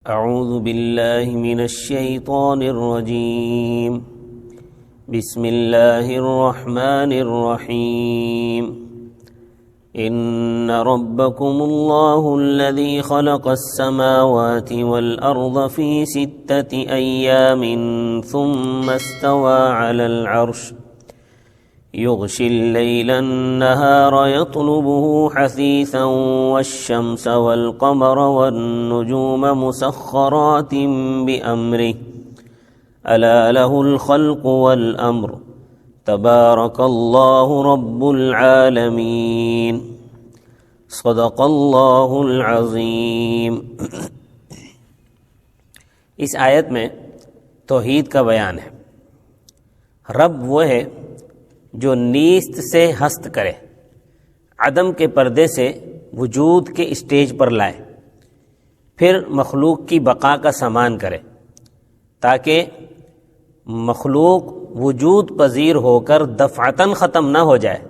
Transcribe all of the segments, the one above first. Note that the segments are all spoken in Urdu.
اعوذ باللہ من الشیطان الرجیم بسم اللہ الرحمن الرحیم ان ربکم اللہ الذی خلق السماوات والارض فی 6 ایام ثم استوى علی العرش يغشي الليل النهار يطلبه حثيثا والشمس والقمر والنجوم مسخرات بأمره ألا له الخلق والأمر تبارك الله رب العالمين صدق الله العظيم۔ اس آیت میں توحید کا بیان ہے۔ رب وہ ہے جو نیست سے ہست کرے، عدم کے پردے سے وجود کے اسٹیج پر لائے، پھر مخلوق کی بقا کا سامان کرے تاکہ مخلوق وجود پذیر ہو کر دفعتاً ختم نہ ہو جائے،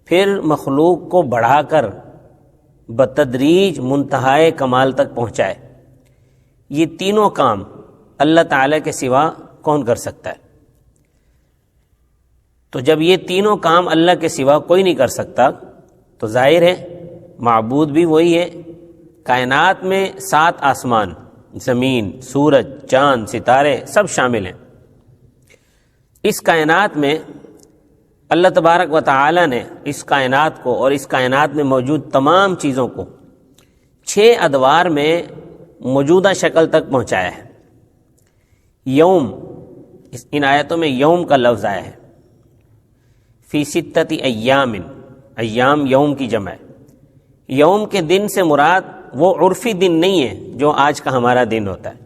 پھر مخلوق کو بڑھا کر بتدریج منتہائے کمال تک پہنچائے۔ یہ تینوں کام اللہ تعالیٰ کے سوا کون کر سکتا ہے؟ تو جب یہ تینوں کام اللہ کے سوا کوئی نہیں کر سکتا تو ظاہر ہے معبود بھی وہی ہے۔ کائنات میں 7 آسمان، زمین، سورج، چاند، ستارے سب شامل ہیں۔ اس کائنات میں اللہ تبارک و تعالی نے اس کائنات کو اور اس کائنات میں موجود تمام چیزوں کو 6 ادوار میں موجودہ شکل تک پہنچایا ہے۔ یوم، ان آیتوں میں یوم کا لفظ آیا ہے۔ فی 6 ایام، ایام یوم کی جمع ہے۔ یوم کے دن سے مراد وہ عرفی دن نہیں ہے جو آج کا ہمارا دن ہوتا ہے۔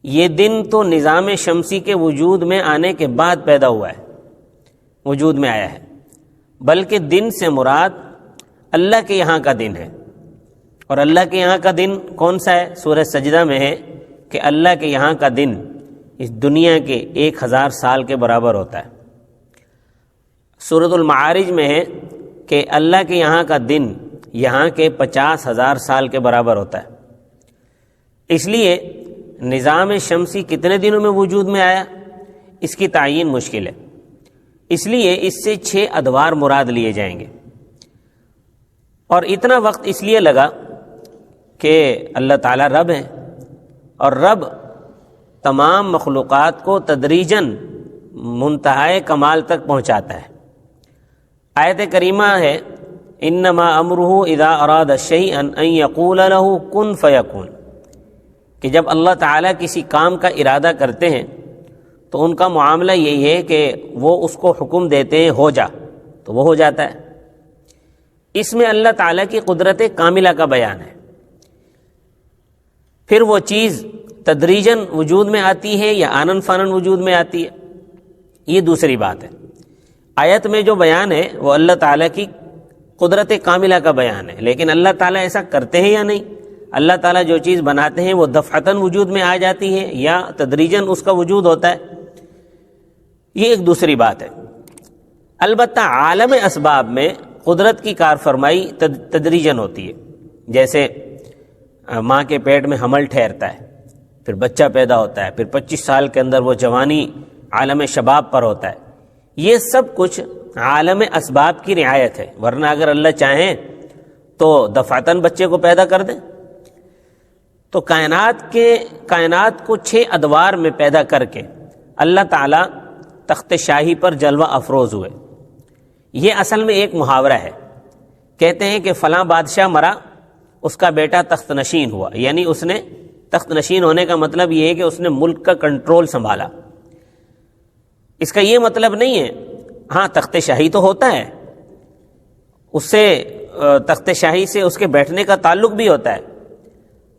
یہ دن تو نظام شمسی کے وجود میں آنے کے بعد پیدا ہوا ہے، وجود میں آیا ہے، بلکہ دن سے مراد اللہ کے یہاں کا دن ہے۔ اور اللہ کے یہاں کا دن کون سا ہے؟ سورہ سجدہ میں ہے کہ اللہ کے یہاں کا دن اس دنیا کے 1000 سال کے برابر ہوتا ہے۔ سورۃ المعارج میں ہے کہ اللہ کے یہاں کا دن یہاں کے 50,000 سال کے برابر ہوتا ہے۔ اس لیے نظام شمسی کتنے دنوں میں وجود میں آیا اس کی تعین مشکل ہے، اس لیے اس سے 6 ادوار مراد لیے جائیں گے۔ اور اتنا وقت اس لیے لگا کہ اللہ تعالیٰ رب ہے، اور رب تمام مخلوقات کو تدریجاً منتہائے کمال تک پہنچاتا ہے۔ آیت کریمہ ہے انما امرہ اذا اراد شیئا ان یقول له کن فیکون، کہ جب اللہ تعالیٰ کسی کام کا ارادہ کرتے ہیں تو ان کا معاملہ یہی ہے کہ وہ اس کو حکم دیتے ہیں ہو جا، تو وہ ہو جاتا ہے۔ اس میں اللہ تعالیٰ کی قدرت کاملہ کا بیان ہے۔ پھر وہ چیز تدریجاً وجود میں آتی ہے یا آنن فانن وجود میں آتی ہے، یہ دوسری بات ہے۔ آیت میں جو بیان ہے وہ اللہ تعالیٰ کی قدرت کاملہ کا بیان ہے، لیکن اللہ تعالیٰ ایسا کرتے ہیں یا نہیں؟ اللہ تعالیٰ جو چیز بناتے ہیں وہ دفعتاً وجود میں آ جاتی ہے یا تدریجاً اس کا وجود ہوتا ہے، یہ ایک دوسری بات ہے۔ البتہ عالم اسباب میں قدرت کی کار فرمائی تدریجاً ہوتی ہے، جیسے ماں کے پیٹ میں حمل ٹھہرتا ہے، پھر بچہ پیدا ہوتا ہے، پھر 25 سال کے اندر وہ جوانی عالم شباب پر ہوتا ہے۔ یہ سب کچھ عالم اسباب کی رعایت ہے، ورنہ اگر اللہ چاہیں تو دفعتاً بچے کو پیدا کر دیں۔ تو کائنات کو 6 ادوار میں پیدا کر کے اللہ تعالیٰ تخت شاہی پر جلوہ افروز ہوئے۔ یہ اصل میں ایک محاورہ ہے، کہتے ہیں کہ فلاں بادشاہ مرا، اس کا بیٹا تخت نشین ہوا، یعنی اس نے تخت نشین ہونے کا مطلب یہ ہے کہ اس نے ملک کا کنٹرول سنبھالا۔ اس کا یہ مطلب نہیں ہے، ہاں تخت شاہی تو ہوتا ہے، اس سے تخت شاہی سے اس کے بیٹھنے کا تعلق بھی ہوتا ہے،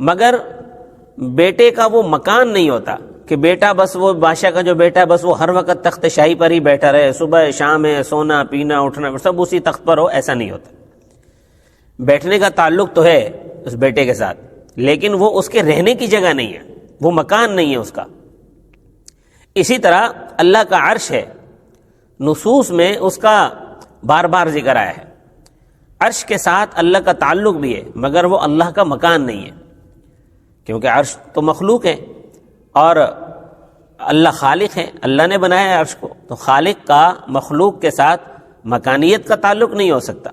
مگر بیٹے کا وہ مکان نہیں ہوتا کہ بیٹا بس وہ بادشاہ کا جو بیٹا ہے بس وہ ہر وقت تخت شاہی پر ہی بیٹھا رہے، صبح شام ہے، سونا پینا اٹھنا سب اسی تخت پر ہو، ایسا نہیں ہوتا۔ بیٹھنے کا تعلق تو ہے اس بیٹے کے ساتھ، لیکن وہ اس کے رہنے کی جگہ نہیں ہے، وہ مکان نہیں ہے اس کا۔ اسی طرح اللہ کا عرش ہے، نصوص میں اس کا بار بار ذکر آیا ہے۔ عرش کے ساتھ اللہ کا تعلق بھی ہے، مگر وہ اللہ کا مکان نہیں ہے۔ کیونکہ عرش تو مخلوق ہے اور اللہ خالق ہے، اللہ نے بنایا ہے عرش کو، تو خالق کا مخلوق کے ساتھ مکانیت کا تعلق نہیں ہو سکتا،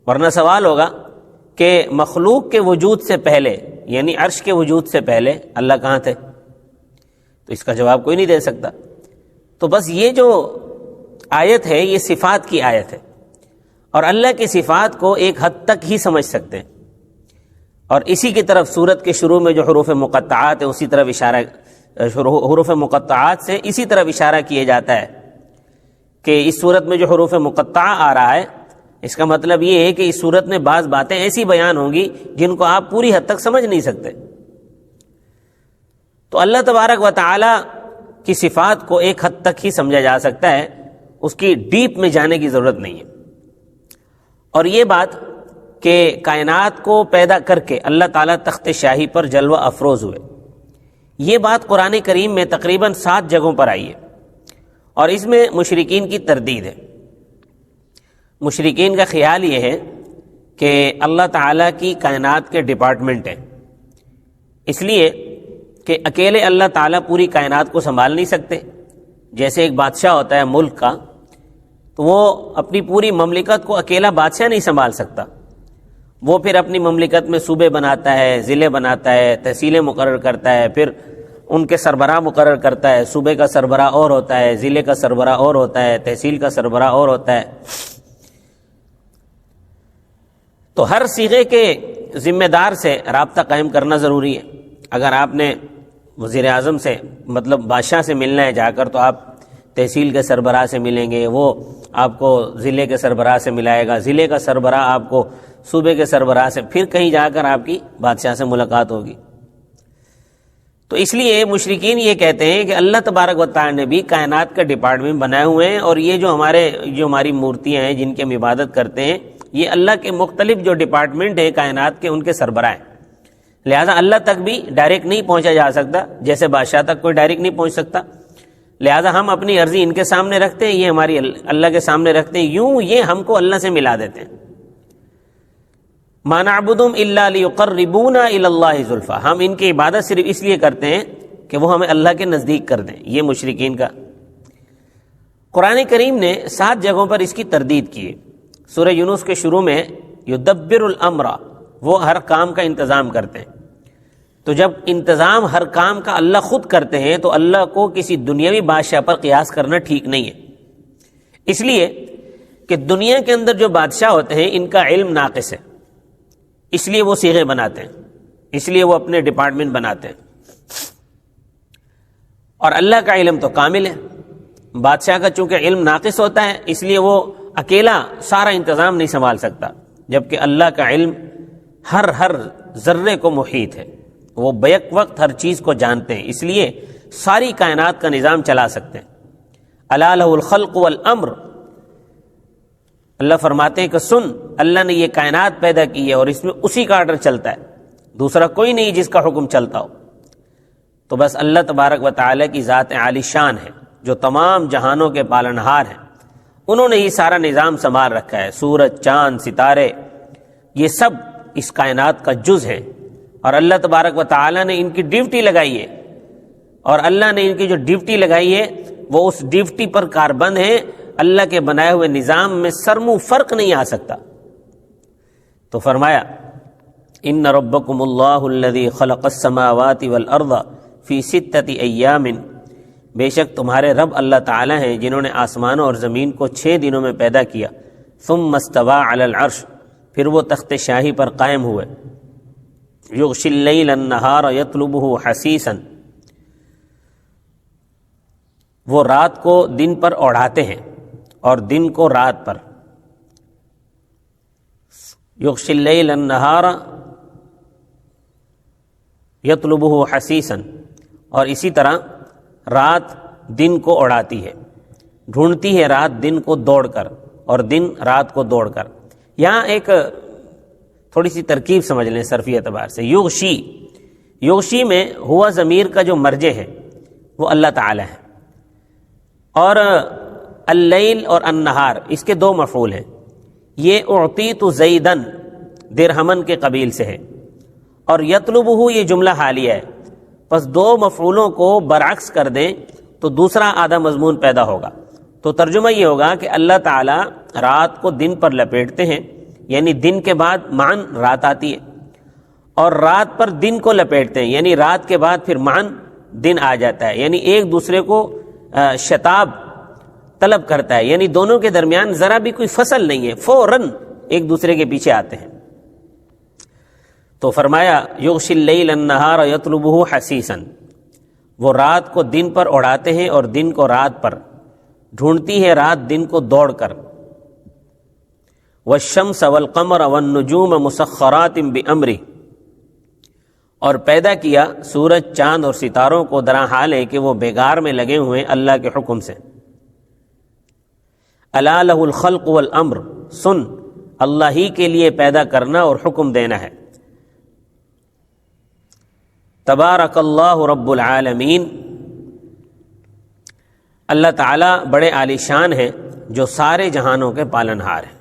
ورنہ سوال ہوگا کہ مخلوق کے وجود سے پہلے یعنی عرش کے وجود سے پہلے اللہ کہاں تھے؟ تو اس کا جواب کوئی نہیں دے سکتا۔ تو بس یہ جو آیت ہے یہ صفات کی آیت ہے، اور اللہ کی صفات کو ایک حد تک ہی سمجھ سکتے ہیں، اور اسی کی طرف سورت کے شروع میں جو حروف مقطعات ہیں اسی طرف اشارہ، حروف مقطعات سے اسی طرف اشارہ کیا جاتا ہے کہ اس صورت میں جو حروف مقطعہ آ رہا ہے اس کا مطلب یہ ہے کہ اس صورت میں بعض باتیں ایسی بیان ہوں گی جن کو آپ پوری حد تک سمجھ نہیں سکتے۔ تو اللہ تبارک و تعالی کی صفات کو ایک حد تک ہی سمجھا جا سکتا ہے، اس کی ڈیپ میں جانے کی ضرورت نہیں ہے۔ اور یہ بات کہ کائنات کو پیدا کر کے اللہ تعالیٰ تخت شاہی پر جلوہ افروز ہوئے، یہ بات قرآن کریم میں تقریباً 7 جگہوں پر آئی ہے، اور اس میں مشرکین کی تردید ہے۔ مشرکین کا خیال یہ ہے کہ اللہ تعالیٰ کی کائنات کے ڈپارٹمنٹ ہیں، اس لیے کہ اکیلے اللہ تعالیٰ پوری کائنات کو سنبھال نہیں سکتے۔ جیسے ایک بادشاہ ہوتا ہے ملک کا، تو وہ اپنی پوری مملکت کو اکیلا بادشاہ نہیں سنبھال سکتا، وہ پھر اپنی مملکت میں صوبے بناتا ہے، ضلع بناتا ہے، تحصیلیں مقرر کرتا ہے، پھر ان کے سربراہ مقرر کرتا ہے۔ صوبے کا سربراہ اور ہوتا ہے، ضلع کا سربراہ اور ہوتا ہے، تحصیل کا سربراہ اور ہوتا ہے۔ تو ہر صیغے کے ذمہ دار سے رابطہ قائم کرنا ضروری ہے۔ اگر آپ نے وزیر اعظم سے مطلب بادشاہ سے ملنا ہے جا کر، تو آپ تحصیل کے سربراہ سے ملیں گے، وہ آپ کو ضلع کے سربراہ سے ملائے گا، ضلع کا سربراہ آپ کو صوبے کے سربراہ سے، پھر کہیں جا کر آپ کی بادشاہ سے ملاقات ہوگی۔ تو اس لیے مشرکین یہ کہتے ہیں کہ اللہ تبارک و تعالی نے بھی کائنات کا ڈپارٹمنٹ بنائے ہوئے ہیں، اور یہ جو ہماری مورتیاں ہیں جن کی ہم عبادت کرتے ہیں، یہ اللہ کے مختلف جو ڈپارٹمنٹ ہیں کائنات کے، ان کے سربراہ ہیں۔ لہٰذا اللہ تک بھی ڈائریکٹ نہیں پہنچا جا سکتا، جیسے بادشاہ تک کوئی ڈائریکٹ نہیں پہنچ سکتا۔ لہٰذا ہم اپنی عرضی ان کے سامنے رکھتے ہیں، یہ ہماری اللہ کے سامنے رکھتے ہیں، یوں یہ ہم کو اللہ سے ملا دیتے ہیں۔ مَا نَعْبُدُهُمْ إِلَّا لِيُقَرِّبُونَا إِلَى اللَّهِ زُلْفَىٰ، ہم ان کی عبادت صرف اس لیے کرتے ہیں کہ وہ ہمیں اللہ کے نزدیک کر دیں۔ یہ مشرکین کا۔ قرآن کریم نے 7 جگہوں پر اس کی تردید کی ہے۔ سورہ یونس کے شروع میں یدبر الامر، وہ ہر کام کا انتظام کرتے ہیں۔ تو جب انتظام ہر کام کا اللہ خود کرتے ہیں تو اللہ کو کسی دنیاوی بادشاہ پر قیاس کرنا ٹھیک نہیں ہے، اس لیے کہ دنیا کے اندر جو بادشاہ ہوتے ہیں ان کا علم ناقص ہے، اس لیے وہ صیغے بناتے ہیں، اس لیے وہ اپنے ڈپارٹمنٹ بناتے ہیں، اور اللہ کا علم تو کامل ہے۔ بادشاہ کا چونکہ علم ناقص ہوتا ہے اس لیے وہ اکیلا سارا انتظام نہیں سنبھال سکتا، جبکہ اللہ کا علم ہر ذرے کو محیط ہے، وہ بیک وقت ہر چیز کو جانتے ہیں، اس لیے ساری کائنات کا نظام چلا سکتے ہیں۔ الا لہ الخلق والامر، اللہ فرماتے ہیں کہ سن، اللہ نے یہ کائنات پیدا کی ہے اور اس میں اسی کا آرڈر چلتا ہے، دوسرا کوئی نہیں جس کا حکم چلتا ہو۔ تو بس اللہ تبارک و تعالی کی ذات عالی شان ہے جو تمام جہانوں کے پالنہار ہیں، انہوں نے یہ سارا نظام سنبھال رکھا ہے۔ سورج، چاند، ستارے، یہ سب اس کائنات کا جز ہے، اور اللہ تبارک و تعالی نے ان کی ڈیوٹی لگائی ہے، اور اللہ نے ان کی جو ڈیوٹی لگائی ہے وہ اس ڈیوٹی پر کاربند ہے۔ اللہ کے بنائے ہوئے نظام میں سرمو فرق نہیں آ سکتا۔ تو فرمایا ان ربکم اللہ الذی خلق السماوات والارض فی 6 ایام، بے شک تمہارے رب اللہ تعالی ہیں جنہوں نے آسمانوں اور زمین کو 6 دنوں میں پیدا کیا۔ ثم استوى علی العرش، پھر وہ تخت شاہی پر قائم ہوئے۔ یغشی اللیل النہار یطلبہ حثیثا، وہ رات کو دن پر اوڑھاتے ہیں اور دن کو رات پر۔ یغشی اللیل النہار یطلبہ حثیثا، اور اسی طرح رات دن کو اڑاتی ہے، ڈھونڈتی ہے رات دن کو دوڑ کر اور دن رات کو دوڑ کر۔ یہاں ایک تھوڑی سی ترکیب سمجھ لیں صرفی اعتبار سے۔ یغشی میں ہوا ضمیر کا جو مرجع ہے وہ اللہ تعالی ہے، اور اللیل اور النہار اس کے 2 مفعول ہیں۔ یہ اعطیت زیدن درہمن کے قبیل سے ہے، اور یطلبہ یہ جملہ حالیہ ہے، پس دو مفعولوں کو برعکس کر دیں تو دوسرا آدھا مضمون پیدا ہوگا۔ تو ترجمہ یہ ہوگا کہ اللہ تعالیٰ رات کو دن پر لپیٹتے ہیں، یعنی دن کے بعد معاً رات آتی ہے، اور رات پر دن کو لپیٹتے ہیں، یعنی رات کے بعد پھر معاً دن آ جاتا ہے، یعنی ایک دوسرے کو شتاب طلب کرتا ہے، یعنی دونوں کے درمیان ذرا بھی کوئی فصل نہیں ہے، فوراً ایک دوسرے کے پیچھے آتے ہیں۔ تو فرمایا یغشی اللیل النہار یطلبہ حثیثا، وہ رات کو دن پر اڑاتے ہیں اور دن کو رات پر، ڈھونڈتی ہے رات دن کو دوڑ کر۔ والشمس والقمر والنجوم مسخرات بامرہ، اور پیدا کیا سورج چاند اور ستاروں کو درا حال ہے کہ وہ بیگار میں لگے ہوئے ہیں اللہ کے حکم سے۔ الا لہ الخلق والامر، سن اللہ ہی کے لیے پیدا کرنا اور حکم دینا ہے۔ تبارک اللہ رب العالمین، اللہ تعالیٰ بڑے عالی شان ہیں جو سارے جہانوں کے پالنہار ہیں۔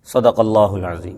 صدق اللہ العظیم۔